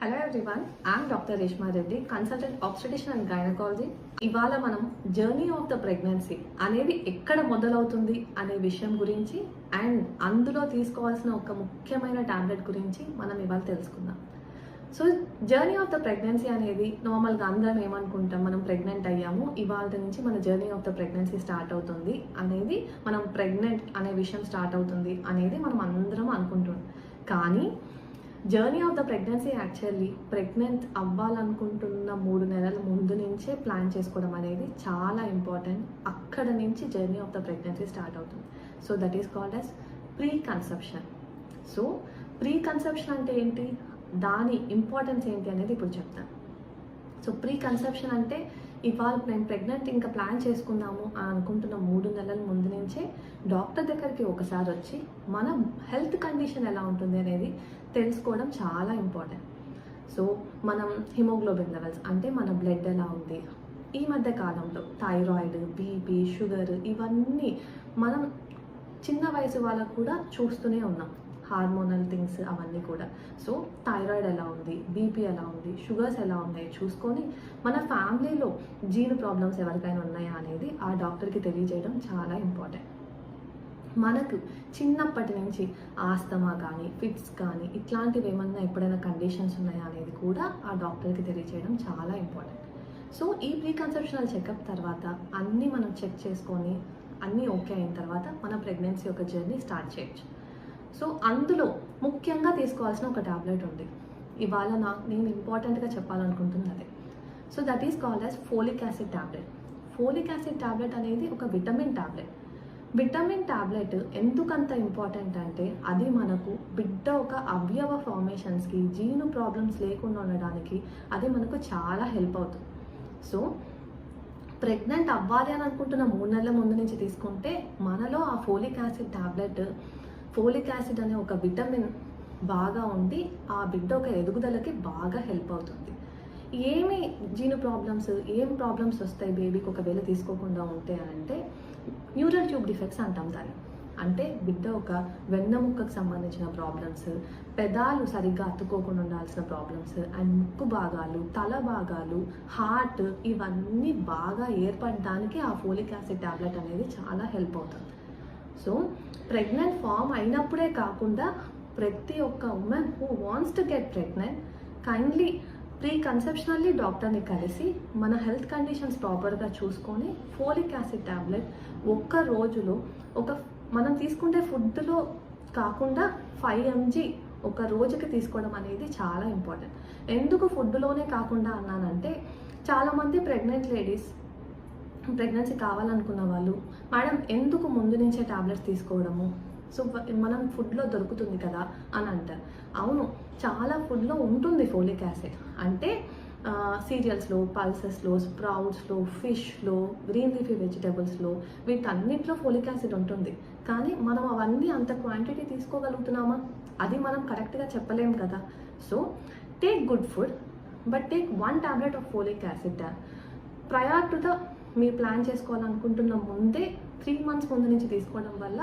Hello everyone, I'm doctor Reshma Reddy, consultant obstetrician and gynaecology. ఇవాళ మనం journey of the pregnancy అనేది ఎక్కడ మొదలవుతుంది అనే విషయం గురించి అండ్ అందులో తీసుకోవాల్సిన ఒక ముఖ్యమైన టాబ్లెట్ గురించి మనం ఇవాళ తెలుసుకుందాం. So journey of the pregnancy అనేది నార్మల్గా అందరం ఏమనుకుంటాం, మనం ప్రెగ్నెంట్ అయ్యాము, ఇవాళ నుంచి మన journey of the pregnancy start అవుతుంది అనేది, మనం ప్రెగ్నెంట్ అనే విషయం స్టార్ట్ అవుతుంది అనేది మనం అందరం అనుకుంటున్నాం. కానీ journey of the pregnancy actually pregnant అవ్వాలనుకుంటున్న 3 నెలల ముందు నుంచే ప్లాన్ చేసుకోవడం అనేది చాలా ఇంపార్టెంట్. అక్కడ నుంచి journey of the pregnancy start అవుతుంది. So that is called as preconception. So preconception అంటే ఏంటి, దాని ఇంపార్టెన్స్ ఏంటి అనేది ఇప్పుడు చెప్తాను. సో ప్రీ కన్సెప్షన్ అంటే ఇవాళ మేము ప్రెగ్నెంట్ ఇంకా ప్లాన్ చేసుకుందాము అని అనుకుంటున్న 3 నెలల ముందు నుంచే డాక్టర్ దగ్గరికి ఒకసారి వచ్చి మన హెల్త్ కండిషన్ ఎలా ఉంటుంది అనేది తెలుసుకోవడం చాలా ఇంపార్టెంట్. సో మనం హిమోగ్లోబిన్ లెవెల్స్ అంటే మన బ్లడ్ ఎలా ఉంది, ఈ మధ్య కాలంలో థైరాయిడ్, బీపీ, షుగర్ ఇవన్నీ మనం చిన్న వయసు వాళ్ళకు కూడా చూస్తూనే ఉన్నాం, హార్మోనల్ థింగ్స్ అవన్నీ కూడా. సో థైరాయిడ్ ఎలా ఉంది, బీపీ ఎలా ఉంది, షుగర్స్ ఎలా ఉన్నాయి చూసుకొని మన ఫ్యామిలీలో జీన్ ప్రాబ్లమ్స్ ఎవరికైనా ఉన్నాయా అనేది ఆ డాక్టర్కి తెలియజేయడం చాలా ఇంపార్టెంట్. మనకు చిన్నప్పటి నుంచి ఆస్తమా కానీ, ఫిట్స్ కానీ ఇట్లాంటివి ఏమన్నా ఎప్పుడైనా కండిషన్స్ ఉన్నాయా అనేది కూడా ఆ డాక్టర్కి తెలియజేయడం చాలా ఇంపార్టెంట్. సో ఈ ప్రీ కన్సెప్షనల్ చెకప్ తర్వాత అన్నీ మనం చెక్ చేసుకొని అన్నీ ఓకే అయిన తర్వాత మన ప్రెగ్నెన్సీ యొక్క జర్నీ స్టార్ట్ చేయొచ్చు. సో అందులో ముఖ్యంగా తీసుకోవాల్సిన ఒక టాబ్లెట్ ఉంది. ఇవాళ నేను ఇంపార్టెంట్గా చెప్పాలనుకుంటున్నది అదే. So that is called as folic acid tablet. Folic acid tablet అనేది ఒక విటమిన్ టాబ్లెట్. విటమిన్ టాబ్లెట్ ఎందుకంత ఇంపార్టెంట్ అంటే అది మనకు బిడ్డ ఒక అవయవ ఫార్మేషన్స్కి, జీను ప్రాబ్లమ్స్ లేకుండా ఉండడానికి అది మనకు చాలా హెల్ప్ అవుతుంది. సో ప్రెగ్నెంట్ అవ్వాలి అని అనుకుంటున్న 3 నెలల ముందు నుంచి తీసుకుంటే మనలో ఆ folic acid tablet, folic acid అనే ఒక విటమిన్ బాగా ఉండి ఆ బిడ్డ ఒక ఎదుగుదలకి బాగా హెల్ప్ అవుతుంది. ఏమి జీను ప్రాబ్లమ్స్, ఏం ప్రాబ్లమ్స్ వస్తాయి బేబీకి ఒకవేళ తీసుకోకుండా ఉంటే అంటే న్యూరల్ ట్యూబ్ డిఫెక్ట్స్ అంటాం దాన్ని. అంటే బిడ్డ ఒక వెన్నెముక్కకు సంబంధించిన ప్రాబ్లమ్స్, పెదాలు సరిగ్గా అతుక్కోకుండా ఉండాల్సిన ప్రాబ్లమ్స్ అండ్ ముక్కు భాగాలు, తల భాగాలు, హార్ట్ ఇవన్నీ బాగా ఏర్పడడానికి ఆ ఫోలిక్ యాసిడ్ టాబ్లెట్ అనేది చాలా హెల్ప్ అవుతుంది. సో ప్రెగ్నెంట్ ఫామ్ అయినప్పుడే కాకుండా ప్రతి ఒక్క woman who wants to get pregnant kindly preconceptionally డాక్టర్ని కలిసి మన హెల్త్ కండిషన్స్ ప్రాపర్గా చూసుకొని ఫోలిక్ యాసిడ్ టాబ్లెట్ ఒక్క రోజులో మనం తీసుకుంటే ఫుడ్లో కాకుండా 5 mg ఒక రోజుకి తీసుకోవడం అనేది చాలా ఇంపార్టెంట్. ఎందుకు ఫుడ్లోనే కాకుండా అన్నానంటే చాలామంది ప్రెగ్నెంట్ లేడీస్, ప్రెగ్నెన్సీ కావాలనుకున్న వాళ్ళు, మేడం ఎందుకు ముందు నుంచే టాబ్లెట్స్ తీసుకోవడము, సో మనం ఫుడ్లో దొరుకుతుంది కదా అని అంటారు. అవును, చాలా ఫుడ్లో ఉంటుంది ఫోలిక్ యాసిడ్. అంటే సీరియల్స్లో, పల్సెస్లో, స్ప్రౌట్స్లో, ఫిష్లో, గ్రీన్ లీఫీ వెజిటబుల్స్లో వీటన్నిటిలో ఫోలిక్ యాసిడ్ ఉంటుంది. కానీ మనం అవన్నీ అంత క్వాంటిటీ తీసుకోగలుగుతున్నామా, అది మనం కరెక్ట్గా చెప్పలేము కదా. So take good food but take 1 tablet of folic acid prior to the మీరు ప్లాన్ చేసుకోవాలనుకుంటున్న ముందే 3 months ముందు నుంచి తీసుకోవడం వల్ల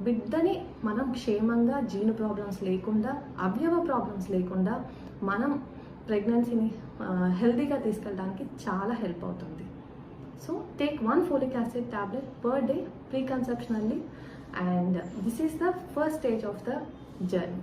బిడ్డని మనం క్షేమంగా, జీను ప్రాబ్లమ్స్ లేకుండా, అవయవ ప్రాబ్లమ్స్ లేకుండా మనం ప్రెగ్నెన్సీని హెల్తీగా తీసుకెళ్ళడానికి చాలా హెల్ప్ అవుతుంది. So take 1 folic acid tablet per day preconceptionally and this is the first stage of the journey.